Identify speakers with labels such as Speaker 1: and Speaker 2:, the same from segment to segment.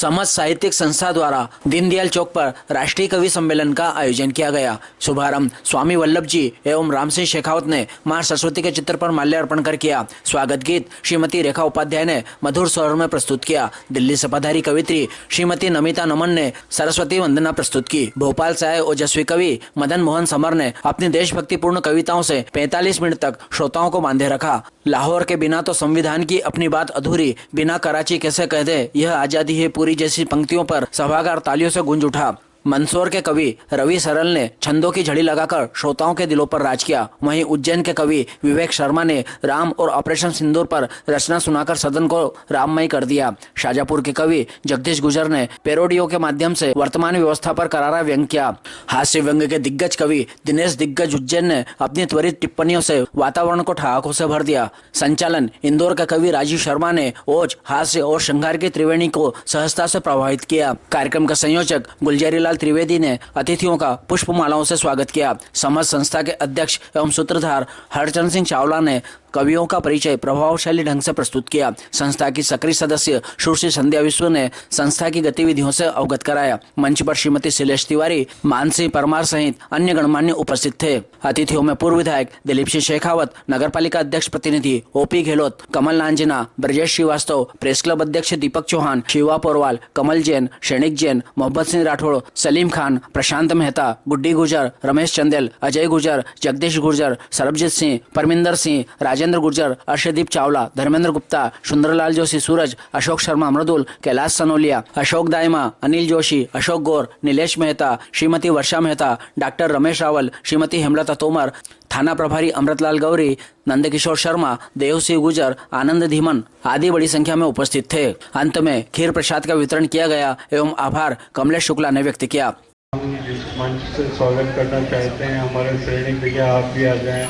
Speaker 1: समाज साहित्यिक संस्था द्वारा दीनदयाल चौक पर राष्ट्रीय कवि सम्मेलन का आयोजन किया गया। शुभारंभ स्वामी वल्लभ जी एवं राम सिंह शेखावत ने मां सरस्वती के चित्र पर माल्यार्पण कर किया। स्वागत गीत श्रीमती रेखा उपाध्याय ने मधुर स्वर में प्रस्तुत किया। दिल्ली से पधारी कवित्री श्रीमती नमिता नमन ने सरस्वती वंदना प्रस्तुत की। भोपाल से आए ओजस्वी कवि मदन मोहन समर ने अपनी देशभक्तिपूर्ण कविताओं से 45 मिनट तक श्रोताओं को बांधे रखा। लाहौर के बिना तो संविधान की अपनी बात अधूरी, बिना कराची कैसे कह दे यह आजादी है पूरी जैसी पंक्तियों पर सभागार तालियों से गूंज उठा। मंदसौर के कवि रवि सरल ने छंदों की झड़ी लगाकर श्रोताओं के दिलों पर राज किया। वहीं उज्जैन के कवि विवेक शर्मा ने राम और ऑपरेशन सिंदूर पर रचना सुनाकर सदन को राममय कर दिया। शाजापुर के कवि जगदीश गुजर ने पैरोडियो के माध्यम से वर्तमान व्यवस्था पर करारा व्यंग किया। हास्य व्यंग के दिग्गज कवि दिनेश दिग्गज उज्जैन ने अपनी त्वरित टिप्पणियों से वातावरण को ठहाकों से भर दिया। संचालन इंदौर के कवि राजीव शर्मा ने ओज, हास्य और श्रृंगार की त्रिवेणी को सहजता से प्रभावित किया। कार्यक्रम का संयोजक गुलजारी त्रिवेदी ने अतिथियों का पुष्पमालाओं से स्वागत किया। समाज संस्था के अध्यक्ष एवं सूत्रधार हरचंद सिंह चावला ने कवियों का परिचय प्रभावशाली ढंग से प्रस्तुत किया। संस्था की सक्रिय सदस्य सुश्री संध्या विश्व ने संस्था की गतिविधियों से अवगत कराया। मंच पर श्रीमती शैलेश तिवारी, मानसी परमार सहित अन्य गणमान्य उपस्थित थे। अतिथियों में पूर्व विधायक दिलीप सिंह शेखावत, नगरपालिका अध्यक्ष प्रतिनिधि ओपी गहलोत, कमल नांजना, ब्रजेश श्रीवास्तव, प्रेस क्लब अध्यक्ष दीपक चौहान, शिवा पोरवाल, कमल जैन, शैनिक जैन, मोहम्मद सिंह राठौड़, सलीम खान, प्रशांत मेहता, गुड्डी गुर्जर, रमेश चंदेल, अजय गुर्जर, जगदीश गुर्जर, सरबजीत सिंह, परमिंदर सिंह, राजेंद्र गुर्जर, अर्षदीप चावला, धर्मेंद्र गुप्ता, सुंदरलाल जोशी सूरज, अशोक शर्मा मृदुल, कैलाश सनोलिया, अशोक दायमा, अनिल जोशी, अशोक गौर, नीलेश मेहता, श्रीमती वर्षा मेहता, डॉक्टर रमेश रावल, श्रीमती हेमलता तोमर, थाना प्रभारी अमृतलाल गौरी, नंदकिशोर शर्मा, देवसिंह गुजर, आनंद धीमन आदि बड़ी संख्या में उपस्थित थे। अंत में खीर प्रसाद का वितरण किया गया एवं आभार कमलेश शुक्ला ने व्यक्त किया।
Speaker 2: हम इस मंच से स्वागत करना चाहते हैं हमारे सैनिक भैया, आप भी आ जाएं।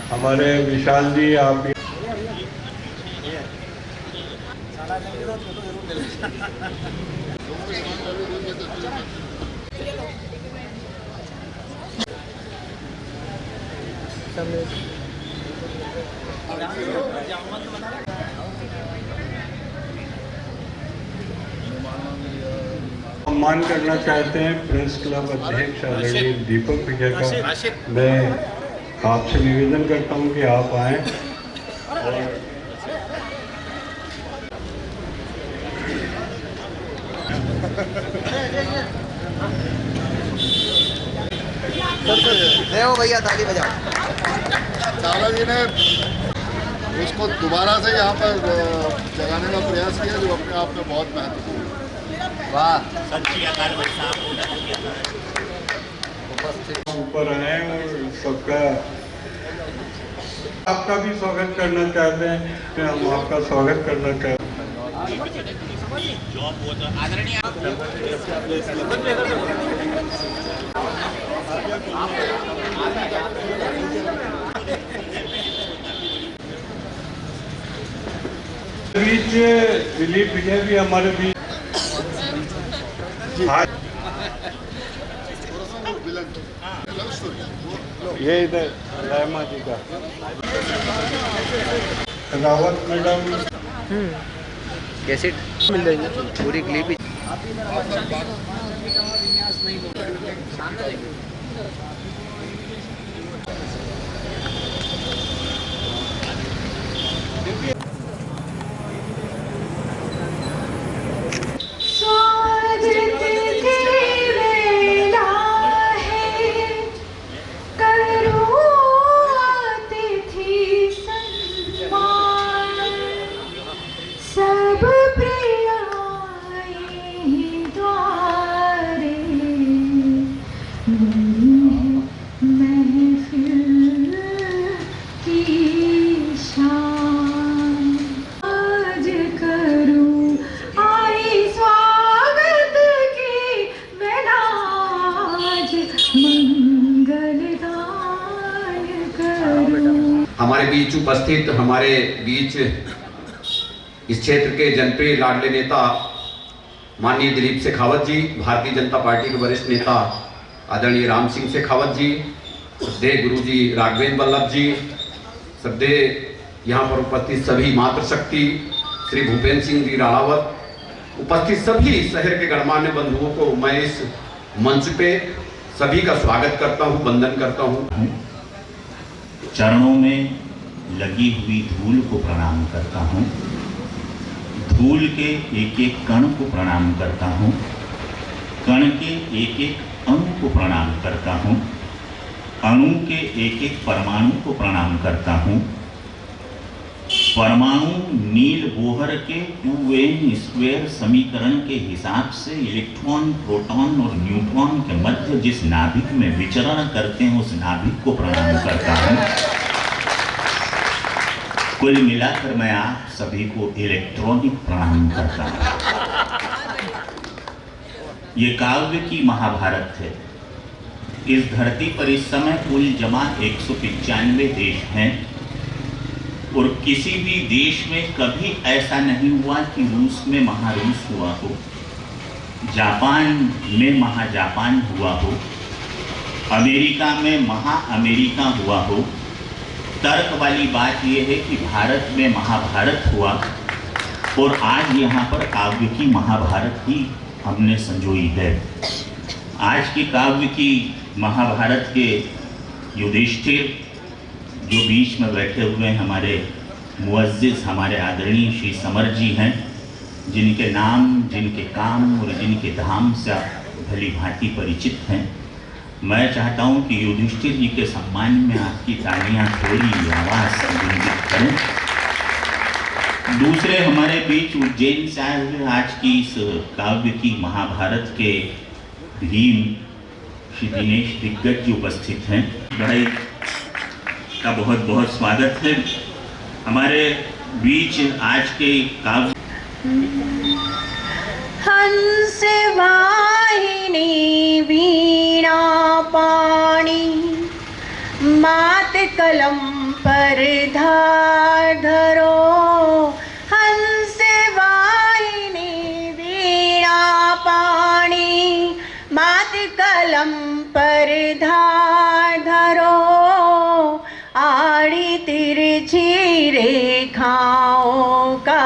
Speaker 2: हमारे विशाल जी आप भी सम्मान करना चाहते हैं प्रेस क्लब अध्यक्ष आदरणीय दीपक भैया का। मैं आपसे निवेदन करता हूं कि आप आएं
Speaker 3: देव भैया ताली बजाओ।
Speaker 4: चावला जी ने उसको दोबारा से यहाँ पर जगाने का प्रयास किया जो अपने आप में बहुत महत्वपूर्ण है।
Speaker 3: वाह,
Speaker 2: ऊपर आए और सबका आपका भी स्वागत करना चाहते हैं कि हम आपका स्वागत करना चाहते हैं। बीच दिलीप भैया भी हमारे बीच ये इधर लायमा जी का रावत मैडम
Speaker 3: कैसेट मिल जाएगी पूरी क्लिप।
Speaker 5: हमारे बीच उपस्थित हमारे बीच इस क्षेत्र के जनप्रिय लाडले नेता माननीय दिलीप शेखावत जी, भारतीय जनता पार्टी के वरिष्ठ नेता आदरणीय राम सिंह शेखावत जी, श्रद्धेय गुरु जी राघवेंद्र वल्लभ जी, श्रद्धेय यहाँ पर उपस्थित सभी मातृशक्ति श्री भूपेंद्र सिंह जी राणावत, उपस्थित सभी शहर के गणमान्य बंधुओं को मैं इस मंच पे सभी का स्वागत करता हूँ, वंदन करता हूँ।
Speaker 6: चरणों में लगी हुई धूल को प्रणाम करता हूँ, धूल के एक एक कण को प्रणाम करता हूँ, कण के एक एक अणु को प्रणाम करता हूँ, अणु के एक एक परमाणु को प्रणाम करता हूँ। परमाणु नील बोहर के 2n² समीकरण के हिसाब से इलेक्ट्रॉन, प्रोटॉन और न्यूट्रॉन के मध्य जिस नाभिक में विचरण करते हैं उस नाभिक को प्रणाम करता हूँ। कुल मिलाकर मैं आप सभी को इलेक्ट्रॉनिक प्रणाम करता हूँ। ये काव्य की महाभारत है। इस धरती पर इस समय कुल जमा 195 देश हैं और किसी भी देश में कभी ऐसा नहीं हुआ कि रूस में महारूस हुआ हो, जापान में महाजापान हुआ हो, अमेरिका में महाअमेरिका हुआ हो। तर्क वाली बात यह है कि भारत में महाभारत हुआ और आज यहाँ पर काव्य की महाभारत ही हमने संजोई है। आज की काव्य की महाभारत के युधिष्ठिर जो बीच में बैठे हुए हमारे मुअज्जिज़, हमारे आदरणीय श्री समर जी हैं, जिनके नाम, जिनके काम और जिनके धाम से आप भली भांति परिचित हैं। मैं चाहता हूं कि युधिष्ठिर जी के सम्मान में आपकी तालियां थोड़ी आवाज़ से गुंजित करें। दूसरे हमारे बीच उज्जैन से आए हुए आज की इस काव्य की महाभारत के भीम श्री दिनेश दिग्गज जी उपस्थित हैं। बड़ाई का बहुत बहुत स्वागत है। हमारे बीच आज के काव्य
Speaker 7: हंस वाहिनी वीणा पाणी मात कलम पर धार धरो। हंस वाहिनी वीणा पाणी मात कलम पर धार धरो। आड़ी तिरछी रेखाओं का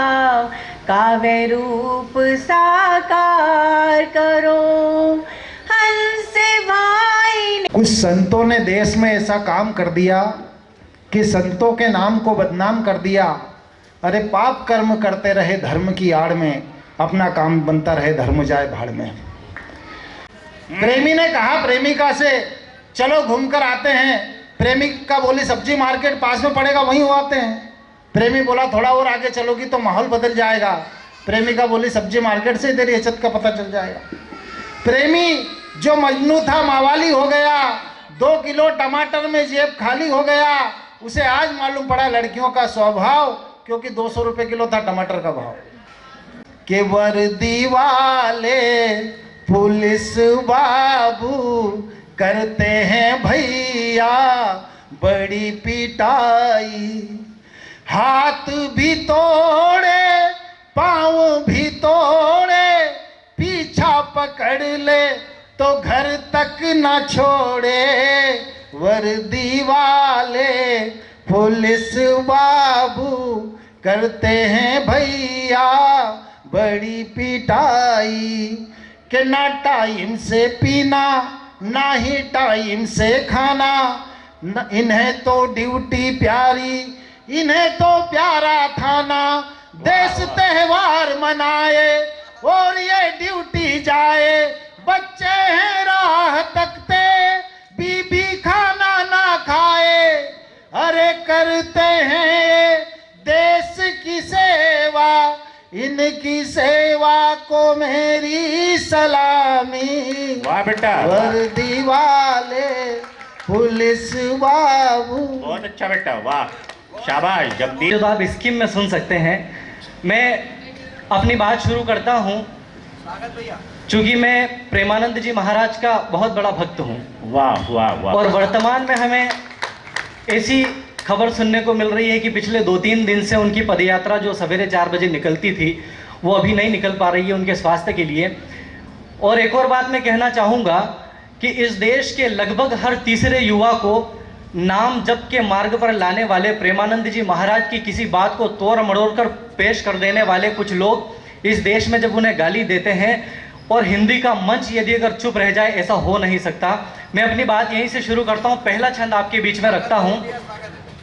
Speaker 7: काव्य रूप साकार करो। हंस वाहिनी।
Speaker 8: कुछ संतों ने देश में ऐसा काम कर दिया कि संतों के नाम को बदनाम कर दिया। अरे पाप कर्म करते रहे धर्म की आड़ में, अपना काम बनता रहे धर्म जाए भाड़ में। प्रेमी ने कहा प्रेमिका से चलो घूमकर आते हैं। प्रेमिका बोली सब्जी मार्केट पास में पड़ेगा वहीं हो आते हैं। प्रेमी बोला थोड़ा और आगे चलोगी तो माहौल बदल जाएगा। प्रेमिका बोली सब्जी मार्केट से तेरी इज्जत का पता चल जाएगा। प्रेमी जो मजनू था मावाली हो गया। 2 किलो टमाटर में जेब खाली हो गया। उसे आज मालूम पड़ा लड़कियों का स्वभाव, क्योंकि 200 रुपये किलो था टमाटर का भाव। के वर्दी वाले पुलिस बाबू करते हैं भैया बड़ी पिटाई। हाथ भी तोड़े पाँव भी तोड़े, पीछा पकड़ ले तो घर तक ना छोड़े। वर्दी वाले पुलिस बाबू करते हैं भैया बड़ी पिटाई। के ना टाइम से पीना ना ही टाइम से खाना, इन्हें तो ड्यूटी प्यारी, इन्हें तो प्यारा थाना। देश त्योहार मनाए और ये ड्यूटी जाए। बच्चे हैं राह तकते, बीबी खाना ना खाए। अरे करते हैं देश की सेवा, इनकी सेवा को मेरी सलामी।
Speaker 6: वाह बेटा,
Speaker 8: वर्दी वाले पुलिस बाबू।
Speaker 6: बहुत अच्छा बेटा, वाह, शाबाश। जगदीश
Speaker 9: जो आप स्कीम में सुन सकते हैं। मैं अपनी बात शुरू करता हूं, चूंकि मैं प्रेमानंद जी महाराज का बहुत बड़ा भक्त हूं।
Speaker 6: वाह वाह वाह।
Speaker 9: और वर्तमान में हमें ऐसी खबर सुनने को मिल रही है कि पिछले 2-3 दिन से उनकी पदयात्रा जो सवेरे 4 बजे निकलती थी वो अभी नहीं निकल पा रही है उनके स्वास्थ्य के लिए। और एक और बात मैं कहना चाहूँगा कि इस देश के लगभग हर तीसरे युवा को नाम जप के मार्ग पर लाने वाले प्रेमानंद जी महाराज की किसी बात को तोड़ मड़ोड़ कर पेश कर देने वाले कुछ लोग इस देश में जब उन्हें गाली देते हैं और हिंदी का मंच यदि अगर चुप रह जाए, ऐसा हो नहीं सकता। मैं अपनी बात यहीं से शुरू करता हूं। पहला छंद आपके बीच में रखता हूं।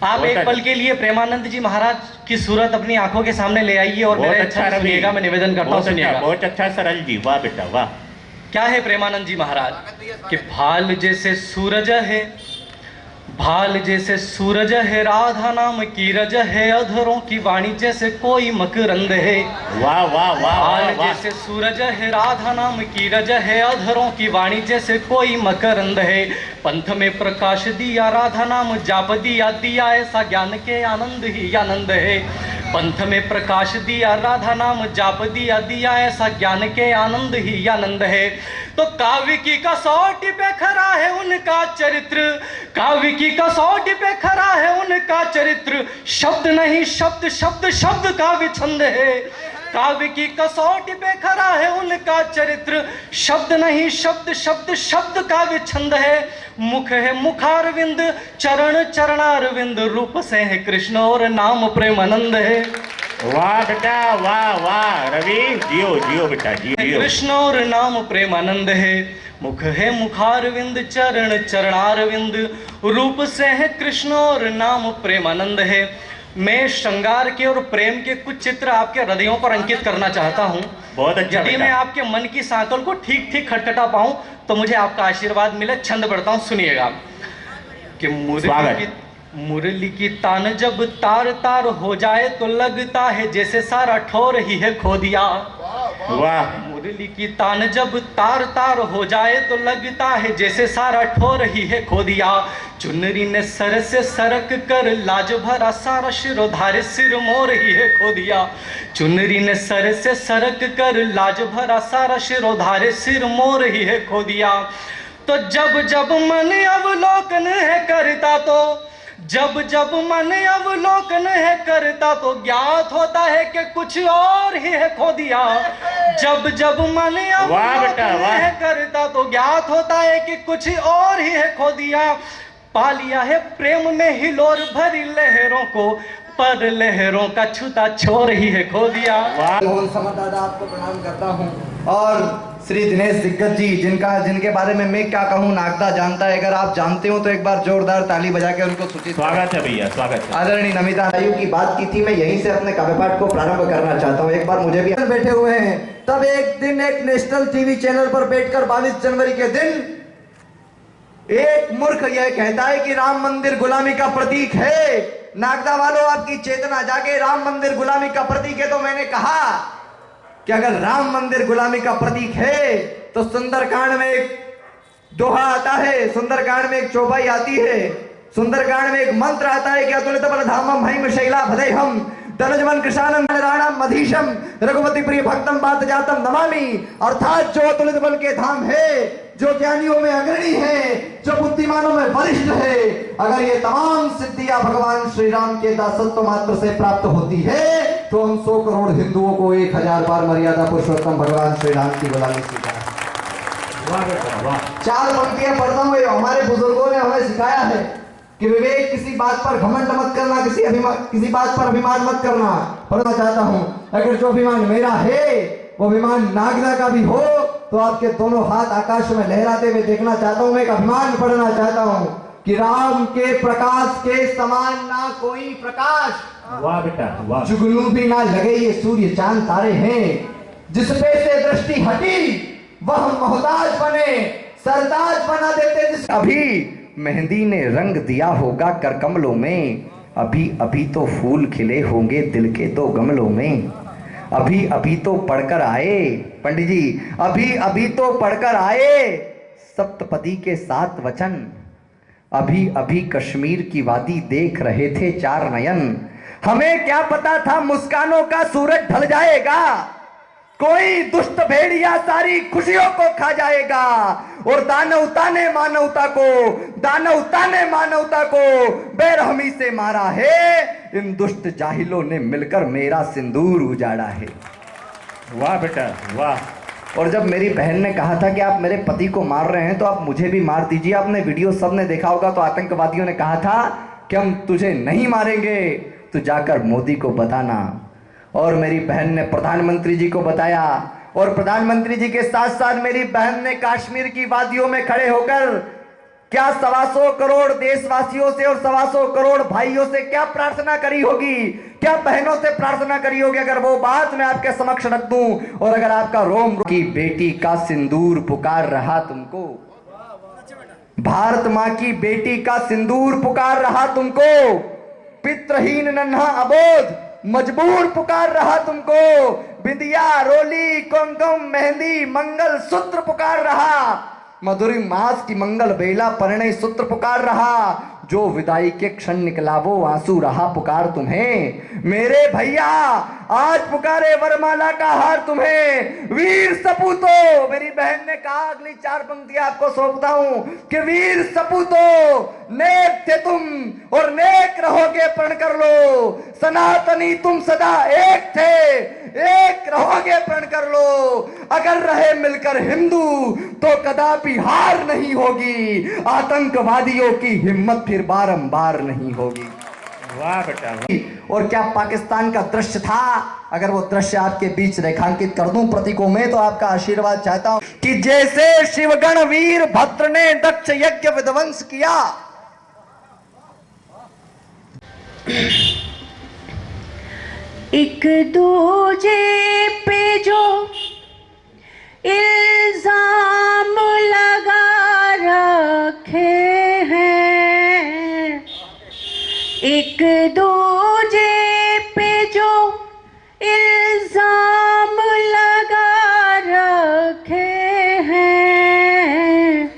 Speaker 9: आप एक पल के लिए प्रेमानंद जी महाराज की सूरत अपनी आंखों के सामने ले आइए और मेरे अच्छा सुनिएगा, मैं निवेदन करता हूं, सुनिएगा।
Speaker 6: बहुत अच्छा सरल जी, वाह बेटा वाह।
Speaker 9: क्या है प्रेमानंद जी महाराज कि भाल जैसे सूरज है, भाल जैसे सूरज है, राधा नाम की रज है, अधरों की वाणी जैसे कोई मकरंद है।
Speaker 6: वाह वाह वाह।
Speaker 9: भाल जैसे सूरज है, राधा नाम की रज है, अधरों की वाणी जैसे कोई मकरंद है। पंथ में प्रकाश दिया, राधा नाम जाप दिया, दिया ऐसा ज्ञान के आनंद ही आनंद है। पंथ में प्रकाश दिया, राधा नाम जाप दिया, दिया ऐसा ज्ञान के आनंद ही आनंद है। तो काव्य की कसौटी पे खरा है उनका चरित्र, काव्य की कसौटी पे खरा है उनका चरित्र। शब्द नहीं शब्द, शब्द शब्द का विछंद है। काव्य की कसौटी पे खरा है उनका चरित्र। शब्द नहीं शब्द, शब्द शब्द का विछंद है। मुख है मुखारविंद, चरण चरणारविंद, रूप से है कृष्ण और नाम प्रेमानंद है।
Speaker 6: वाह बेटा वाह वाह। रवि जियो जियो बेटा जियो।
Speaker 9: कृष्ण और नाम प्रेमानंद है। मुख है मुखारविंद, चरण चरणारविंद, रूप से है कृष्ण और नाम प्रेमानंद है। मैं श्रृंगार के और प्रेम के कुछ चित्र आपके हृदयों पर अंकित करना चाहता हूँ।
Speaker 6: बहुत अच्छा।
Speaker 9: यदि मैं आपके मन की सांकल को ठीक ठीक खटखटा पाऊं तो मुझे आपका आशीर्वाद मिले। छंद पढ़ता हूं, सुनिएगा कि मुरली की तान जब तार तार हो जाए तो लगता है जैसे सारा ठोर ही है खो दिया।
Speaker 6: वाह।
Speaker 9: मुरली की तान जब तार तार हो जाए तो लगता है जैसे सारा ठोर ही है खो दिया। चुनरी ने सर से सरक कर लाज भरा सारा शिरोधारे सिर मोर ही है खो दिया। चुनरी ने सर से सरक कर लाज भरा सारा शिरोधारे सिर मोर ही है खो दिया। तो जब जब मन अवलोकन है करता, तो जब जब मन अवलोकन है करता तो ज्ञात होता है कि कुछ और ही है खो दिया। जब जब मन अवलोकन है करता तो ज्ञात होता है कि कुछ और ही है खो दिया। पा लिया है प्रेम में हिलोर भरी लहरों को, पर लहरों का छूता छोर ही है खो दिया।
Speaker 3: मोहन समर दादा आपको प्रणाम करता हूँ, और श्री दिनेश दिग्गज जी जिनके बारे में मैं क्या कहूँ, नागदा जानता है। अगर आप जानते हो तो एक बार जोरदार ताली बजा के उनको सूचित।
Speaker 6: स्वागत है भैया, स्वागत है।
Speaker 3: आदरणीय नमिता आयु की बात की थी, मैं यहीं से अपने काव्य पाठ को प्रारंभ करना चाहता हूँ। एक बार मुझे भी बैठे हुए हैं, तब एक दिन एक नेशनल टीवी चैनल पर बैठकर 22 जनवरी के दिन एक मूर्ख यह कहता है कि राम मंदिर गुलामी का प्रतीक है। नागदा वालों, आपकी चेतना जागे, राम मंदिर गुलामी का प्रतीक है। तो मैंने कहा कि अगर राम मंदिर गुलामी का प्रतीक है तो सुंदरकांड में एक दोहा आता है, सुंदरकांड में एक चौपाई आती है, सुंदरकांड में एक मंत्र आता है कि अतुलित बलधामम भैम शैला भदेहम धनुजमन कृष्णानम राणम मधीशम रघुपति प्रिय भक्तम बात जातम नमामि। अर्थात जो अतुलित बल के धाम है, जो ज्ञानियों में अग्रणी है, जो बुद्धिमानों में वरिष्ठ है, अगर ये तमाम सिद्धियां भगवान श्री राम के दासत्व मात्र से प्राप्त होती है तो हम 100 करोड़ हिंदुओं को 1000 बार मर्यादा पुरुषोत्तम भगवान श्री राम की गुलामी स्वीकार। 4 पंक्तियां पढ़ता हूँ। हमारे बुजुर्गों ने हमें सिखाया है कि विवेक, किसी बात पर घमंड मत करना, किसी बात पर अभिमान मत करना। पढ़ना चाहता हूँ, अगर जो अभिमान मेरा है वो अभिमान नागदा का भी हो तो आपके दोनों हाथ आकाश में लहराते हुए देखना चाहता हूँ। मैं एक अभिमान पढ़ना चाहता हूँ कि राम के प्रकाश के समान ना कोई प्रकाश।
Speaker 6: वाह बेटा वाह।
Speaker 3: जुगनू भी ना लगे ये सूर्य चांद तारे हैं, जिस पे से दृष्टि हटी वह मोहताज बने, सरताज बना देते जिस। अभी मेहंदी ने रंग दिया होगा कर कमलों में, अभी अभी तो फूल खिले होंगे दिल के 2 गमलों में। अभी अभी तो पढ़कर आए पंडित जी, अभी अभी तो पढ़कर आए सप्तपदी के 7 वचन। अभी अभी कश्मीर की वादी देख रहे थे 4 नयन। हमें क्या पता था मुस्कानों का सूरज ढल जाएगा, कोई दुष्ट भेड़िया सारी खुशियों को खा जाएगा। और दानवता ने मानवता को बेरहमी से मारा है, इन दुष्ट जाहिलों ने मिलकर मेरा सिंदूर उजाड़ा है।
Speaker 6: वाह बेटा वाह।
Speaker 3: और जब मेरी बहन ने कहा था कि आप मेरे पति को मार रहे हैं तो आप मुझे भी मार दीजिए, आपने वीडियो सबने देखा होगा, तो आतंकवादियों ने कहा था कि हम तुझे नहीं मारेंगे, तो जाकर मोदी को बताना। और मेरी बहन ने प्रधानमंत्री जी को बताया, और प्रधानमंत्री जी के साथ साथ मेरी बहन ने कश्मीर की वादियों में खड़े होकर क्या 125 करोड़ देशवासियों से और 125 करोड़ भाइयों से क्या प्रार्थना करी होगी, क्या बहनों से प्रार्थना करी होगी, अगर वो बात मैं आपके समक्ष रख दूं। और अगर आपका रोम की बेटी का सिंदूर पुकार रहा तुमको, भारत मां की बेटी का सिंदूर पुकार रहा तुमको, पितृहीन नन्हा अबोध मजबूर पुकार रहा तुमको, बिंदिया रोली कुमकुम मेहंदी मंगल सूत्र पुकार रहा, मधुरी मास की मंगल बेला परिणय सूत्र पुकार रहा, जो विदाई के क्षण निकला वो आंसू रहा पुकार तुम्हें। मेरे भैया आज पुकारे वरमाला का हार तुम्हें, वीर सपूतो। मेरी बहन ने कहा अगली 4 पंक्तियां आपको सौंपता हूं कि वीर सपूतो नेक थे तुम और नेक रहोगे, प्रण कर लो। सनातनी तुम सदा एक थे, एक रहोगे, प्रण कर लो। अगर रहे मिलकर हिंदू तो कदापि हार नहीं होगी, आतंकवादियों की हिम्मत फिर बारंबार नहीं होगी।
Speaker 10: वाह बेटा वाह।
Speaker 3: और क्या पाकिस्तान का दृश्य था, अगर वो दृश्य आपके बीच रेखांकित कर दूं प्रतीकों में, तो आपका आशीर्वाद चाहता हूं कि जैसे शिवगण वीर भद्र ने दक्ष यज्ञ विध्वंस किया,
Speaker 7: एक दूजे पे जो इल्जाम लगा रखे हैं, एक दूजे पे जो इल्जाम लगा रखे हैं,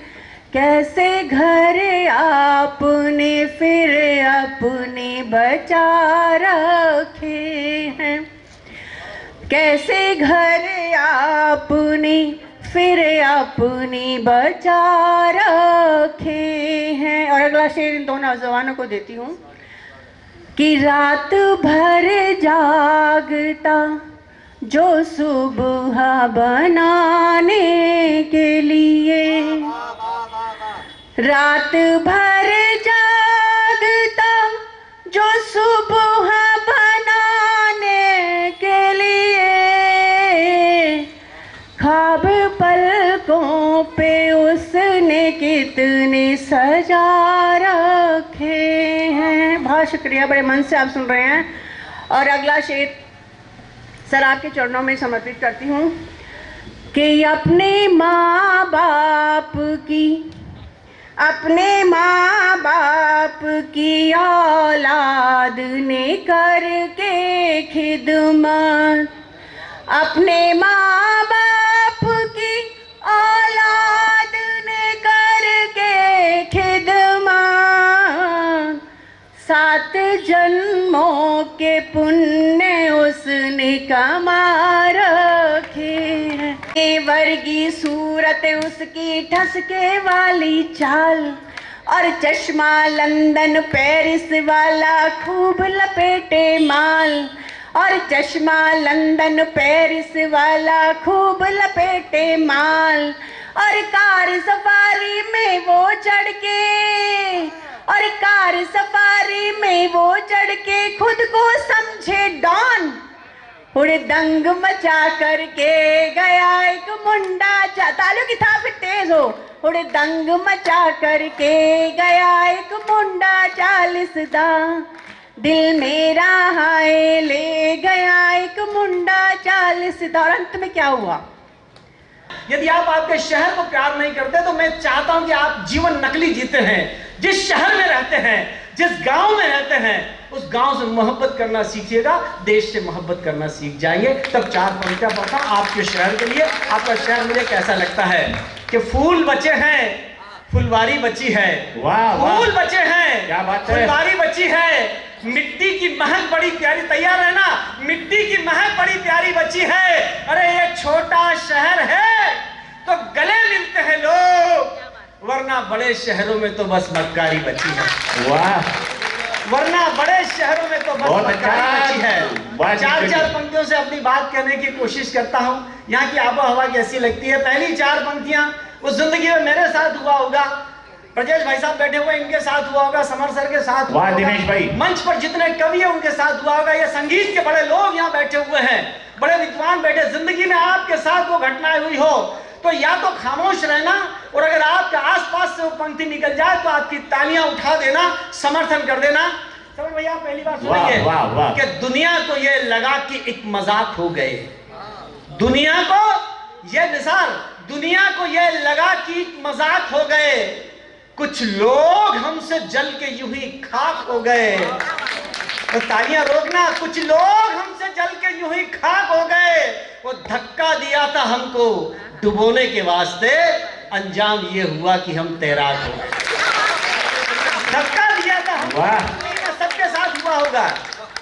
Speaker 7: कैसे घर आपने फिर अपने बचा रखे हैं, कैसे घर आपने फिर अपनी बचा रखे हैं। और अगला शेर इन दोनों नौजवानों को देती हूँ कि रात भर जागता जो सुबह बनाने के लिए, रात भर जागता जो सुबह बनाने के लिए, ख्वाब पलकों पे उसने कितने सजा रखे हैं। बहुत शुक्रिया, बड़े मन से आप सुन रहे हैं। और अगला शेर सर आपके चरणों में समर्पित करती हूँ कि अपने माँ बाप की औलाद ने करके खिदमत, अपने माँ बाप की औलाद ने करके खिदमत, 7 जन्मों के पुण्य उसने कमा रखे हैं। वर्गी सूरत उसकी ठसके वाली चाल, और चश्मा लंदन पेरिस वाला खूब लपेटे माल, और चश्मा लंदन पेरिस वाला खूब लपेटे माल, और कार सफारी में वो चढ़ के, और कार सफारी में वो चढ़ के खुद को समझे डॉन, उड़े दंग मचा करके गया एक मुंडा, तालियों की थाप तेज हो, उड़े दंग मचा करके गया एक मुंडा 40 दा, दिल मेरा हाय ले गया एक मुंडा 40 दा। और अंत में क्या हुआ?
Speaker 10: यदि आप आपके शहर को प्यार नहीं करते तो मैं चाहता हूं कि आप जीवन नकली जीते हैं। जिस शहर में रहते हैं, जिस गांव में रहते हैं, उस गांव से मोहब्बत करना सीखिएगा, देश से मोहब्बत करना सीख जाएंगे। तब 4 पंक्तियां पढ़ता हूं आपके शहर के लिए। आपका शहर मुझे कैसा लगता है कि फूल बचे हैं, फुलवारी बची है।
Speaker 6: वाह वाह,
Speaker 10: फूल बचे हैं,
Speaker 6: क्या बात है,
Speaker 10: फुलवारी बची है, मिट्टी की महक बड़ी प्यारी, तैयार है ना, मिट्टी की महक बड़ी प्यारी बची है। अरे ये छोटा शहर है तो गले मिलते हैं लोग, वरना बड़े शहरों में तो बस मक्कारी बची है।
Speaker 6: वाह,
Speaker 10: वरना बड़े शहरों में तो बस मक्कारी बची है।
Speaker 6: वाह,
Speaker 10: 4 पंक्तियों से अपनी बात कहने की कोशिश करता हूँ। यहाँ की आबो हवा कैसी लगती है? पहली 4 पंक्तियां उस जिंदगी में मेरे साथ हुआ होगा ब्रजेश भाई साहब बैठे हुए, इनके साथ हुआ होगा, समर सर के साथ हुआ
Speaker 6: वाह
Speaker 10: होगा,
Speaker 6: दिनेश भाई।
Speaker 10: मंच पर जितने कवि है उनके साथ हुआ होगा, ये संगीत के बड़े लोग यहाँ बैठे हुए हैं, बड़े विद्वान बैठे। जिंदगी में आपके साथ वो घटनाएं हुई हो तो या तो खामोश रहना, और अगर आपके आसपास से वो पंक्ति निकल जाए तो आपकी तालियां उठा देना, समर्थन कर देना। समर भैया पहली बार सुनिए कि दुनिया को ये लगा कि एक मजाक हो गए, दुनिया को ये मिसाल, दुनिया को ये लगा कि मजाक हो गए, कुछ लोग हमसे जल के यूं ही खाक हो गए। तो तालियां रोकना, कुछ लोग हमसे जल के यूं ही खाक हो गए, वो धक्का दिया था हमको डुबोने के वास्ते, अंजाम ये हुआ कि हम तैराक हो गए। धक्का दिया था हमको, सबके साथ हुआ होगा।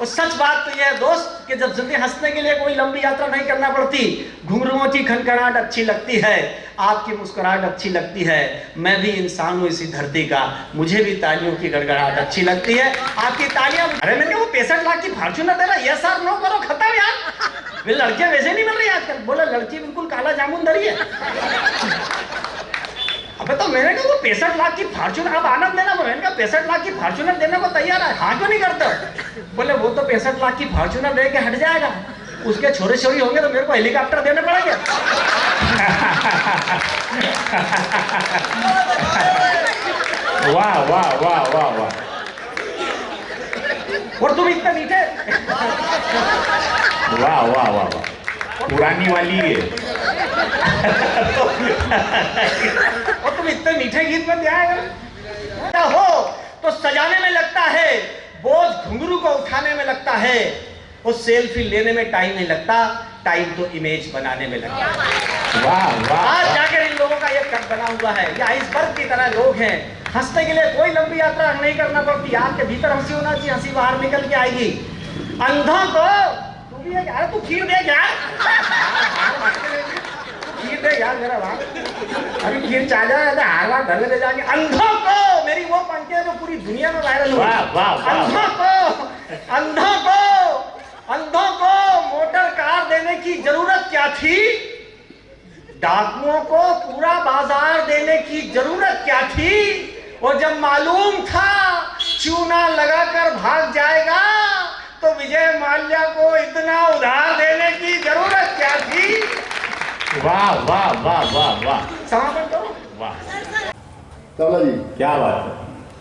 Speaker 10: और सच बात तो यह है दोस्त कि जब जिंदगी हंसने के लिए कोई लंबी यात्रा नहीं करना पड़ती, घुंघरुओं की खनखनाहट अच्छी लगती है, आपकी मुस्कुराहट अच्छी लगती है, मैं भी इंसान हूं इसी धरती का, मुझे भी तालियों की गड़गड़ाहट अच्छी लगती है, आपकी तालियां। अरे मैंने वो 65 लाख की फॉर्च्यूनर दे रहा, यस सर नो करो, खत्म यार। वे लड़के वैसे नहीं मिल रही आजकल, बोला लड़की बिल्कुल काला जामुन धरी है। अबे तो मैंने कहा वो 65 लाख की फॉर्च्यूनर, अब आनंद लेना, मैंने कहा 65 लाख की फॉर्च्यूनर देने को तैयार है, हाँ क्यों नहीं करते? बोले वो तो 65 लाख की फॉर्च्यूनर दे के हट जाएगा, उसके छोरे छोरी होंगे तो मेरे को हेलीकॉप्टर देने पड़ेंगे।
Speaker 6: वाह वाह वाह वाह वाह।
Speaker 10: और तुम इतने मीठे,
Speaker 6: वाह वाह वाह वाह, पुरानी वाली है।
Speaker 10: और तुम इतने मीठे गीत में क्या हो तो सजाने में लगता है, बोझ घुंघरू को उठाने में लगता है, वो सेल्फी लेने में टाइम नहीं लगता, टाइम तो इमेज बनाने में लगता है।
Speaker 6: वाह वाह।
Speaker 10: आज जाकर इन लोगों का ये कट बना हुआ है, ये आइसबर्ग की तरह लोग हैं, हंसने के लिए कोई लंबी यात्रा नहीं करना पड़ती, आपके भीतर हंसी होना चाहिए, हंसी बाहर निकल के आएगी। अंधों को तू भी है, तू खीर दे यार, खीर दे यार मेरा भाई, अभी खीर चाह जाए तो हार बार घर में ले जाएंगे। अंधों को, मेरी वो पंक्तियां जो पूरी दुनिया में वायरल हुई, अंधों को मोटर कार देने की जरूरत क्या थी, डाकुओं को पूरा बाजार देने की जरूरत क्या थी, और जब मालूम था चूना लगाकर भाग जाएगा तो विजय माल्या को इतना उधार देने की जरूरत क्या थी।
Speaker 6: वाह वाह वाह वाह वाह,
Speaker 10: समापन करो।
Speaker 6: वाह
Speaker 4: चलो जी,
Speaker 6: क्या बात है।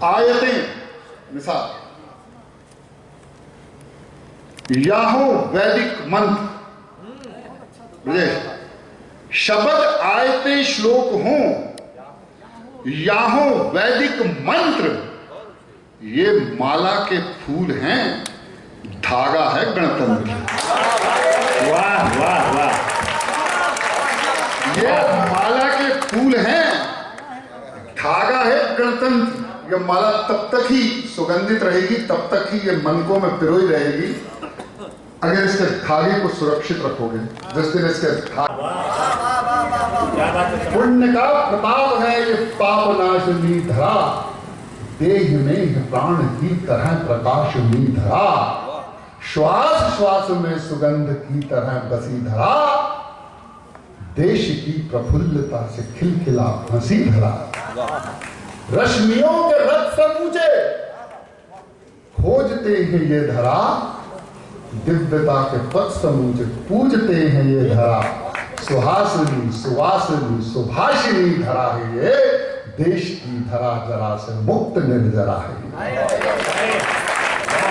Speaker 4: आयतें मिसाल, याहो वैदिक मंत्र, शब्द आयतें श्लोक हों, याहो वैदिक मंत्र, ये माला के फूल हैं, धागा है गणतंत्र।
Speaker 6: वाह वाह वाह,
Speaker 4: ये माला के फूल हैं, धागा है गणतंत्र। ये माला तब तक ही सुगंधित रहेगी, तब तक ही ये मनकों में पिरोई रहेगी, अगर इसके धागे को सुरक्षित रखोगे। जिस दिन इसके पुण्य का प्रताप है ये पापनाशनी धरा, देह में प्राण की तरह प्रकाशनी धरा, श्वास श्वास में सुगंध की तरह बसी धरा, देश की प्रफुल्लता से खिलखिला हंसी धरा, रश्मियों के रथ समूचे खोजते हैं ये धरा, दिव्यता के पथ समूचे पूजते हैं ये धरा, सुहासिनी सुवासिनी सुभाषिनी धरा है ये, देश की धरा जरा से मुक्त निर्जरा है।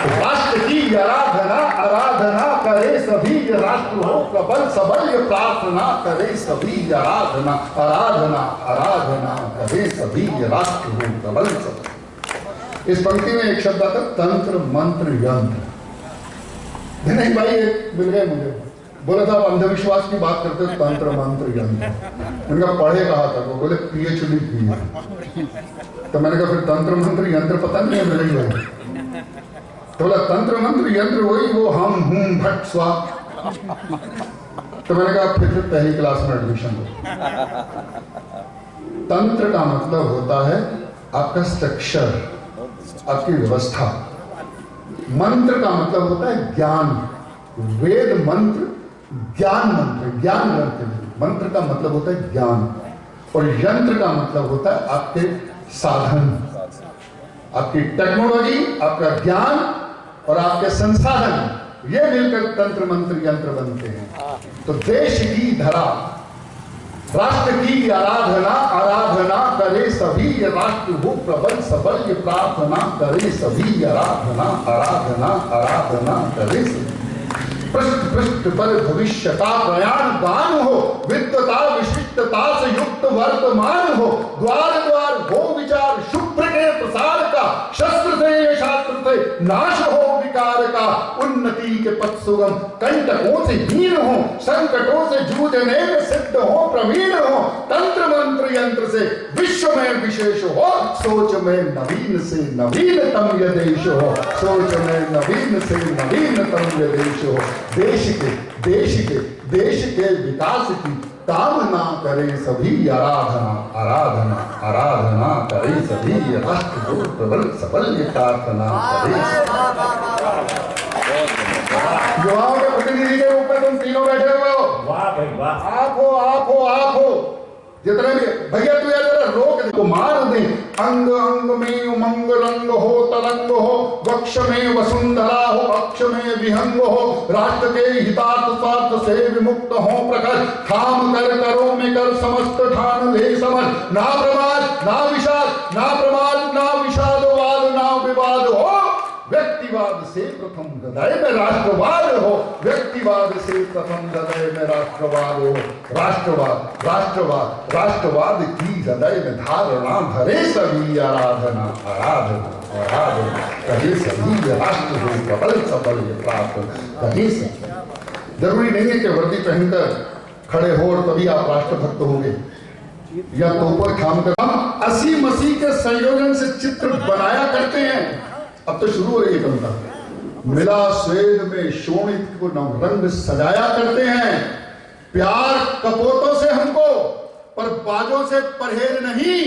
Speaker 4: राष्ट्र की आराधना आराधना करे सभी, ये राष्ट्र हो प्रबल सबल, ये प्रार्थना करे सभी, आराधना आराधना आराधना करे सभी, ये राष्ट्र हो प्रबल सबल। इस पंक्ति में एक शब्द आता तंत्र मंत्र यंत्र। नहीं भाई एक मिल गए मुझे, बोला था आप अंधविश्वास की बात करते हो, तंत्र मंत्र यंत्र। उनका पढ़े कहा था, वो बोले PhD की है। तो मैंने कहा फिर तंत्र मंत्र यंत्र पता नहीं है मिल गए। तो बोला तंत्र मंत्र यंत्र वही वो हम हूं भट स्वा। तो मैंने कहा फिर पहली क्लास में एडमिशन लो। तंत्र का मतलब होता है आपका स्ट्रक्चर, आपकी व्यवस्था। मंत्र का मतलब होता है ज्ञान, वेद मंत्र ज्ञान मंत्र, ज्ञान ग्रंथ। मंत्र का मतलब होता है ज्ञान, और यंत्र का मतलब होता है आपके साधन, आपकी टेक्नोलॉजी, आपका ज्ञान और आपके संसाधन, ये मिलकर तंत्र मंत्र यंत्र बनते हैं। तो देश की धरा, राष्ट्र की आराधना, आराधना करे सभी, ये राष्ट्र हो प्रबल सबल, ये प्रार्थना करे सभी, आराधना आराधना आराधना करे सभी। पृष्ठ पृष्ठ पर भविष्य का प्रयाण गान हो, विद्वता विशिष्टता से युक्त वर्तमान हो, द्वार द्वार हो विचार शुभ्र के प्रसार का, शस्त्र से शास्त्र से नाश हो विकार का, उन्नति के पथ सुगम कंटकों से हीन हो, संकटों से जूझने में सिद्ध हो प्रवीण हो, तंत्र मंत्र यंत्र से विश्व में विशेष हो, सोच में नवीन से नवीनतम ये देश हो, सोच में नवीन से नवीनतम ये देश हो। देश के विकास की कामना करें सभी, आराधना आराधना आराधना करें सभी, राष्ट्र को प्रबल सबल ये प्रार्थना करें। युवाओं के प्रतिनिधि के रूप में तुम तीनों बैठे हुए हो। वाह भाई वाह, आप हो जितने भी भैया तू यार रोक को मार दे। अंग अंग में उमंग रंग हो, तरंग हो, वक्ष में वसुंधरा हो, अक्ष में विहंग हो, राष्ट्र के हितार्थ स्वार्थ से विमुक्त हो प्रखर, थाम कर करो में कर समस्त ठान ले समझ, ना प्रमाद ना विषाद, ना प्रमाद ना विषादवाद, ना विवाद हो, व्यक्तिवाद से प्रथम हृदय में राष्ट्रवाद हो, व्यक्तिवाद से प्रथम हृदय में राष्ट्रवाद हो, राष्ट्रवाद की हृदय में धारणा धरे सभी, आराधना आराधना आराधना करे सभी, राष्ट्र हो प्रबल सबल ये प्रार्थना करे सभी। जरूरी नहीं है कि वर्दी पहनकर खड़े हो और तभी आप राष्ट्रभक्त होंगे या तोपर खाम कर। हम 80 मसीह के संयोजन से चित्र बनाया करते हैं। अब तो शुरू हो रही है कविता। मिला स्वेद में शोणित को नवरंग सजाया करते हैं, प्यार कपोतों से हमको पर बाजों से परहेज नहीं,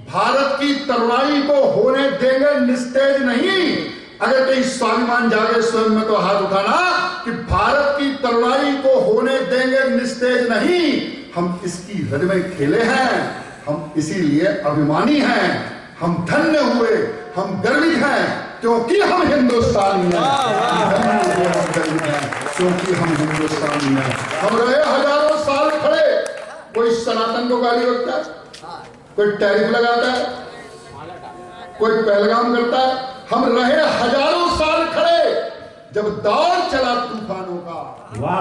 Speaker 4: भारत की तरुणाई को होने देंगे निस्तेज नहीं। अगर कहीं स्वाभिमान जागे स्वयं में तो हाथ उठाना कि भारत की तरुणाई को होने देंगे निस्तेज नहीं। हम इसकी रज में खेले हैं, हम इसीलिए अभिमानी हैं, हम धन्य हुए, हम गर्वित हैं क्योंकि हम हिंदुस्तानी हैं, क्योंकि हम हिंदुस्तानी हैं। हम रहे हजारों साल खड़े, कोई सनातन को गाली रखता है, कोई टैरिफ लगाता है, कोई पहलगाम करता है। हम रहे हजारों साल खड़े जब दौर चला तूफानों का। वाह,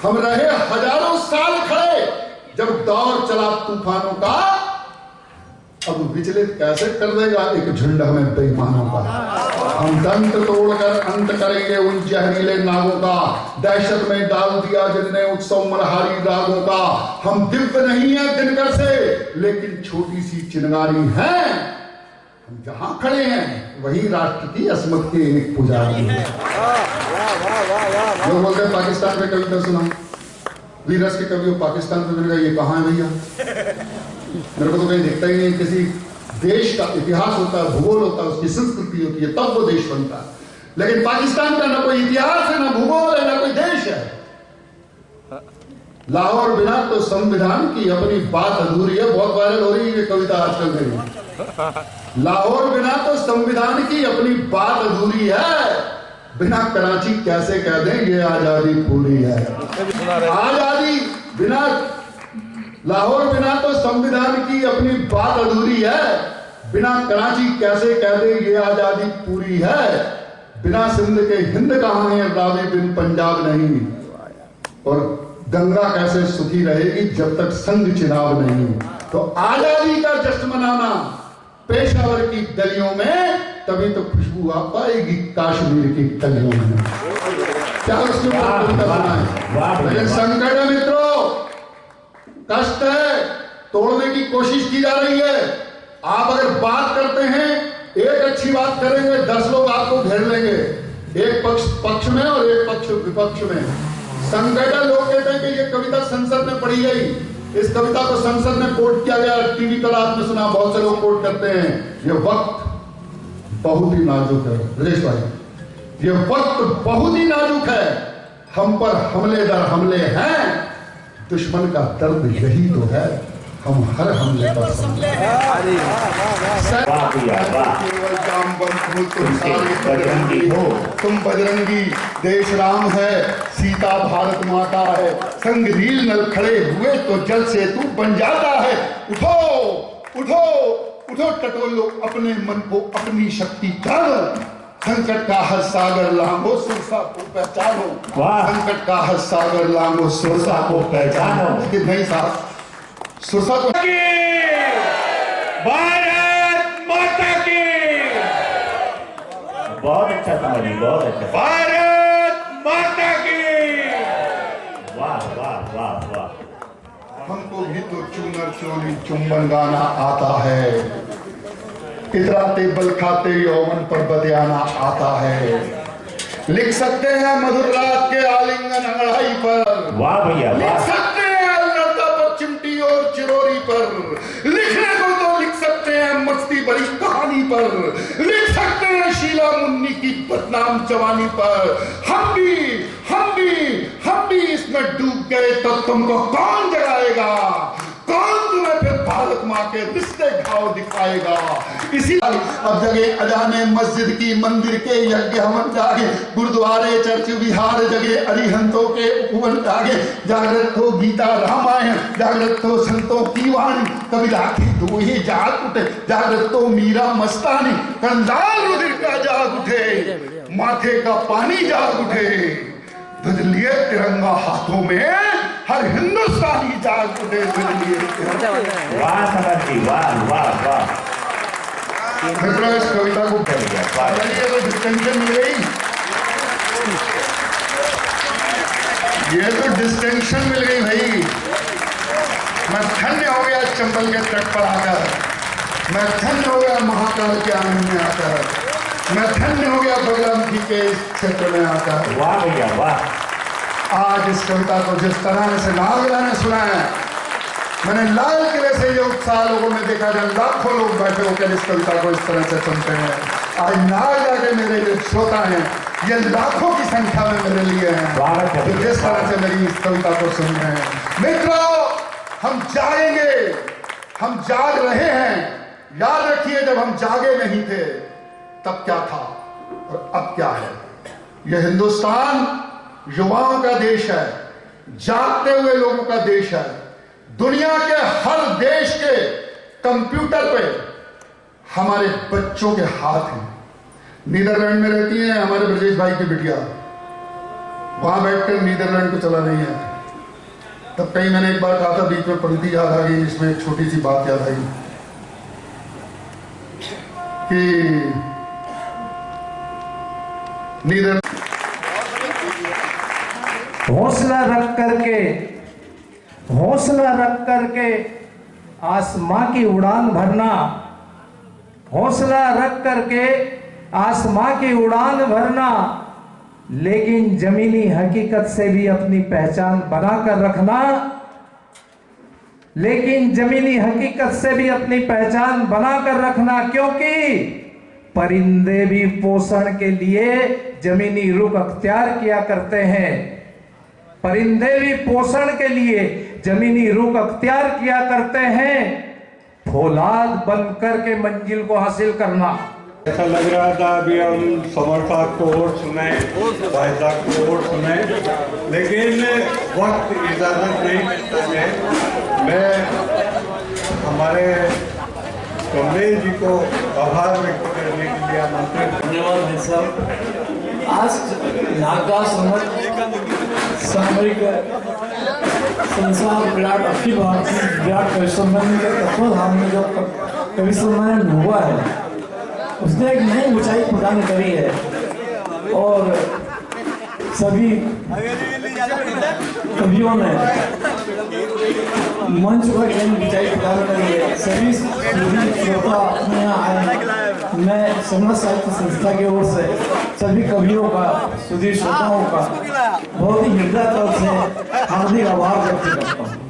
Speaker 4: हम रहे हजारों साल खड़े जब दौर चला तूफानों का। अब विचलित कैसे कर देगा एक झुंड हमें बेईमानों का। हम दंत तोड़कर अंत करेंगे उन जहरीले नागों का, दहशत में डाल दिया जिनने उत्सव मनहारी रागों का। हम दिव्य नहीं है दिनकर से लेकिन छोटी सी चिनगारी है। हम जहां खड़े हैं वही राष्ट्र की असमत के एक पुजारी है। लोग बोलते हैं पाकिस्तान में कविता सुना, वीरस के कवि पाकिस्तान में, मैंने कहा ये कहाँ है भैया? मेरे को तो कहीं दिखता ही नहीं। किसी देश का इतिहास होता है, भूगोल होता है, उसकी संस्कृति होती है, तब वो देश बनता है। लेकिन पाकिस्तान का ना कोई इतिहास है, ना भूगोल है, ना कोई देश है। लाहौर बिना तो संविधान की अपनी बात अधूरी है। बहुत वायरल हो रही है ये कविता आजकल मेरी। लाहौर बिना तो संविधान की अपनी बात अधूरी है, बिना कराची कैसे कह दें ये आजादी पूरी है। आजादी बिना, लाहौर बिना तो संविधान की अपनी बात अधूरी है, बिना कराची कैसे कह दे ये आजादी पूरी है। बिना सिंध के हिंद कहां है रावी बिन पंजाब नहीं, और गंगा कैसे सुखी रहेगी जब तक संग चिनाब नहीं। तो आजादी का जश्न मनाना पेशावर की गलियों में, तभी तो खुशबू आ पाएगी कश्मीर की गलियों में। क्या उसके ऊपर बनाए? लेकिन संकट है मित्रों, कष्ट है, तोड़ने की कोशिश की जा रही है। आप अगर बात करते हैं, एक अच्छी बात करेंगे, 10 लोग आपको घेर लेंगे, एक पक्ष में और एक पक्ष विपक्ष में। संकट है, लोग कहते हैं कि ये कविता संसद में पढ़ी गई, इस कविता को संसद में कोट किया गया, टीवी पर आपने सुना, बहुत से लोग कोट करते हैं। ये वक्त बहुत ही नाजुक है ब्रजेश भाई, ये वक्त बहुत ही नाजुक है। हम पर हमले दर हमले हैं, दुश्मन का दर्द यही तो है। हम हर हमले पर केवल जामवंत हो, तुम बजरंगी, देश राम है, सीता भारत माता है, संग रील नल खड़े हुए तो जल से तू बन जाता है। उठो उठो उठो टटोलो अपने मन को, अपनी शक्ति जानो, संकट का हर सागर लांघो, सुरसा को पहचानो। संकट का हर सागर लांघो, सुरसा को पहचानो। कि नहीं साहब, सुरसा को
Speaker 11: भारत माता की।
Speaker 6: बहुत अच्छा समझी, बहुत अच्छा।
Speaker 11: भारत माता की।
Speaker 6: वाह वाह वाह वाह।
Speaker 4: हमको भी तो चूनर चोली चुंबन गाना आता है, इतराते बल खाते यौवन पर बतियाना आता है, लिख सकते हैं मधुर रात के आलिंगन अंगड़ाई पर।
Speaker 6: वाह भैया,
Speaker 4: लिख सकते हैं अलगड़ता पर चिमटी और चिरोरी पर, लिखने को तो लिख सकते हैं मस्ती भरी कहानी पर, लिख सकते हैं शीला मुन्नी की बदनाम जवानी पर। हम भी इसमें डूब गए तो तुमको कौन जगाएगा, कौन तुम्हें फिर भारत माँ के रिश्ते घाव दिखाएगा। इसी अब जगे अजाने मस्जिद की मंदिर के यज्ञ हवन जागे, गुरुद्वारे चर्च विहार जगे अरिहंतों के उपवन जागे। जागृत हो गीता रामायण, जागृत हो संतों की वाणी, कबीरा की दोहे जाग उठे, जागृत हो मीरा मस्तानी, कंदाल रुधिर का जाग उठे, माथे का पानी जाग उठे, ध्वज लिए तिरंगा हाथों में, हर हिंदुस्तानी जाग उठे ध्वज लिए तिरंगा।
Speaker 6: वाह समझी, वाह वाह वाह।
Speaker 4: मित्रों, इस कविता को पढ़ लिया तो डिस्टिंक्शन मिल गई, ये तो डिस्टिंक्शन मिल गई भाई। मैं धन्य हो गया चंबल के तट पर आकर, मैं धन्य हो गया महाकाल के आंगन में आकर, मैं धन्य हो गया बगलामुखी के इस क्षेत्र में आकर।
Speaker 6: वाह भैया वाह।
Speaker 4: आज इस कविता को जिस तरह से नागला ने सुना है, मैंने लाल किले से ये उत्साह लोगों में देखा, जब लाखों लोग बैठे होकर इस कविता को इस तरह से सुनते हैं। आज नागला के मेरे जो श्रोता हैं, ये लाखों की संख्या में मेरे लिए हैं, जो जिस तरह से मेरी इस कविता को सुन रहे हैं। मित्रों, हम जागेंगे, हम जाग रहे हैं। याद रखिए, जब हम जागे नहीं थे तब क्या था और अब क्या है। यह हिंदुस्तान युवाओं का देश है, जागते हुए लोगों का देश है। दुनिया के हर देश के कंप्यूटर पे हमारे बच्चों के हाथ हैं। नीदरलैंड में रहती है हमारे ब्रजेश भाई की बिटिया, वहां बैठकर नीदरलैंड को चला रही है। तब कहीं मैंने एक बार कहा था, बीच में पंक्ति याद आ गई, इसमें एक छोटी सी बात याद आई कि नीदरलैंड
Speaker 12: हौसला रख करके आसमां की उड़ान भरना, हौसला रख करके आसमां की उड़ान भरना, लेकिन जमीनी हकीकत से भी अपनी पहचान बनाकर रखना, लेकिन जमीनी हकीकत से भी अपनी पहचान बनाकर रखना, क्योंकि परिंदे भी पोषण के लिए जमीनी रुख अख्तियार किया करते हैं। परिंदे भी पोषण के लिए जमीनी रुख अख्तियार किया करते हैं। फौलाद बनकर के मंजिल को हासिल करना।
Speaker 2: ऐसा लग रहा था अभी हम समर्था को और सुने, वायदा को और सुने, लेकिन वक्त इजाजत नहीं मिलता है। मैं हमारे कमलेश जी को आभार व्यक्त करने के लिए आमंत्रित।
Speaker 13: धन्यवाद साहब। आज नागा सामरिक संसार विराट अखिल भारतीय विराट कवि सम्मेलन के तत्वाधान में जो कवि सम्मेलन हुआ है, उसने एक नई ऊंचाई प्रदान करी है और सभी कवियों ने मंच पर नई ऊंचाई प्रदान करी है। सभी श्रोता अपने यहाँ आए। मैं समर साहित्य संस्था की ओर से सभी कवियों का, सुधीर श्रोताओं का बहुत ही हृदय तौर से हार्दिक आभार व्यक्त करता हूँ।